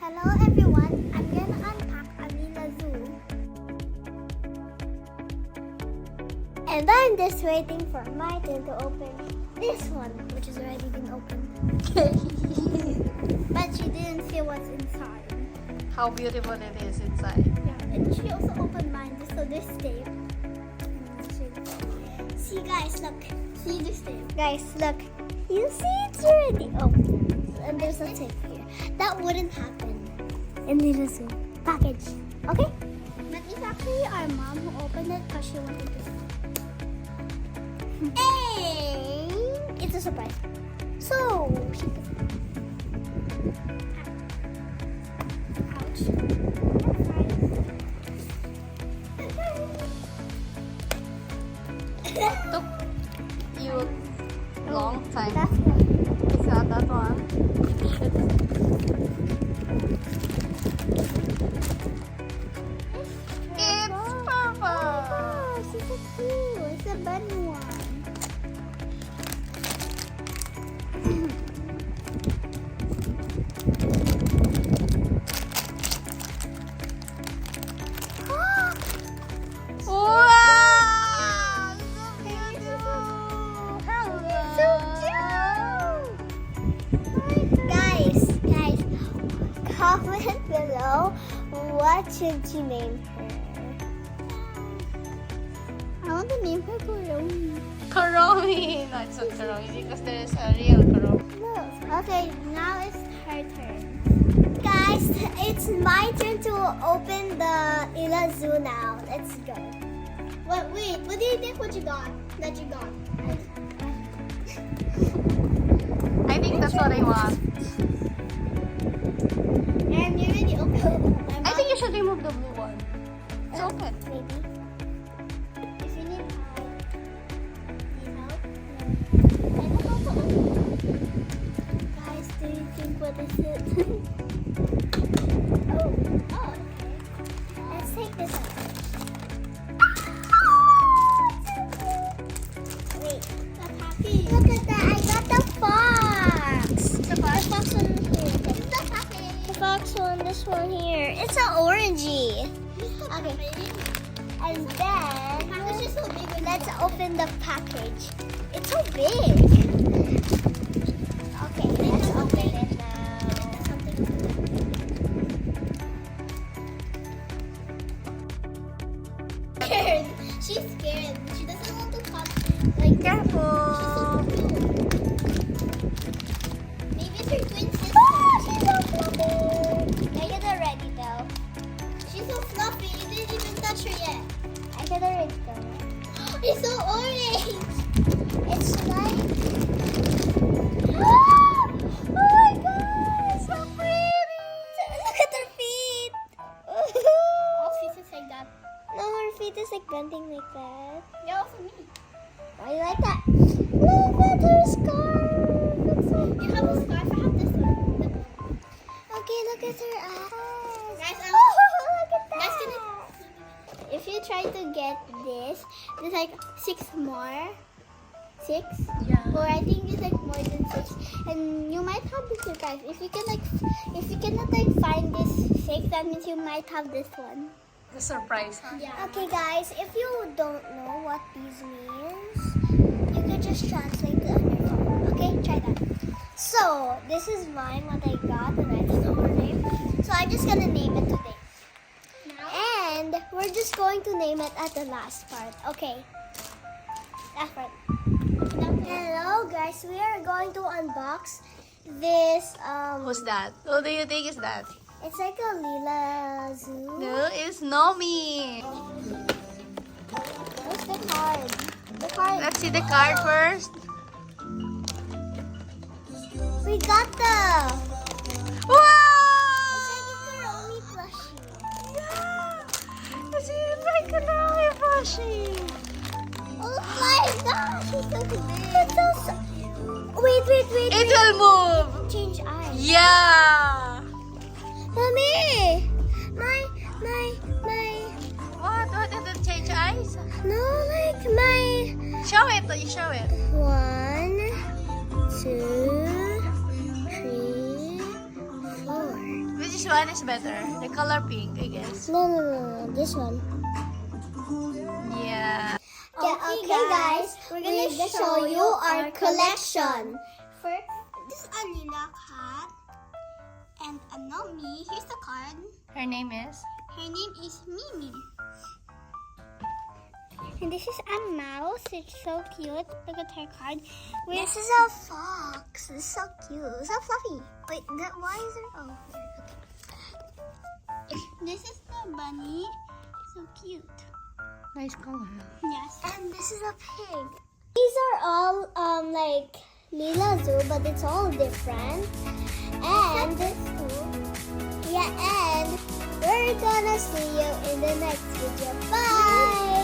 Hello everyone, I'm gonna unpack a Liila zoo. And I'm just waiting for my turn to open this one, which has already been opened. But she didn't see what's inside. How beautiful it is inside. Yeah, and she also opened mine just so there's tape. See guys, look. See this tape. Guys, look. You see it's already open. And there's a tape here. That wouldn't happen in Liila zoo package. Okay? But it's actually our mom who opened it because she wanted to see. And it's a surprise. So, ouch. Took you long time. That's good. It's not that one. It's purple. Oh, it's so cool. It's a bunny one. Wow! So beautiful. Guys, comment below what should you name her. I want to name her Kuromi. Kuromi. No, it's not Kuromi because there is a real Kuromi. No. Okay, now it's her turn. Guys, it's my turn to open the Liila Zoo now. Let's go. Wait, what do you think what you got? That you got? I think that's what I want. And you already opened. I think you should remove the blue one. It's open. Maybe. If you need help? No. I don't know how to open. Guys, do you think what is it? Oh, okay. Let's take this out. Wait, the package. Look at that, I got the fox. The fox one here. The package. The fox one, this one here. It's an orangey. Okay. And then let's open the package. It's so big. Okay, let's open it now. Scared. She's scared. She doesn't want to come. Like Careful. maybe it's her twin sister. Oh, she's so fluffy. I get her ready though. She's so fluffy. You didn't even touch her yet. I get her ready though. It's so orange. It's like. Oh my god, so pretty. Look at her feet. All feet is like that. No, her feet is like bending like that. Yeah, for me. Why you like that? Look at her scarf. It's so cute. You have a scarf? I have this one. Okay, look at her eyes. Guys, look at that. If you try to get this, there's like 6 more. 6? Yeah. Or I think it's like more than 6. And you might have this surprise. If you cannot like find this 6, that means you might have this one. The surprise. Yeah. Okay guys, if you don't know what these means, you can just translate it on your phone. Okay, try that. So, this is mine, what I got, and I don't know her name. So I'm just gonna name it today. And we're just going to name it at the last part. Okay. Last part. Hello guys, we are going to unbox this Who's that? Who do you think is that? it's like a Liila zoo. No, it's Nommi. Where's the card? The card. Let's see the card first. We got the Wow! Kuromi plushie. Yeah! It's like a Nommi plushie. Oh my gosh, it's so big. It's so wait. It will move. Change eyes. Yeah. Mommy! My. What did it change eyes? No, like my. Show it. You show it. 1, 2, 3, 4. Which is one is better? The color pink, I guess. No. This one. Yeah. Okay, guys. We're gonna show you our collection. First, this is a Liila cat and a Nommi. Here's the card. Her name is? Her name is Mimi. And this is a mouse. It's so cute. Look at her card. This is a fox. It's so cute. So fluffy. Wait, why is it? Oh, okay. This is the bunny. So cute. Nice color. Yes. And this is a pig. These are all like Liila Zoo, but it's all different. And this too. Yeah, and we're gonna see you in the next video. Bye.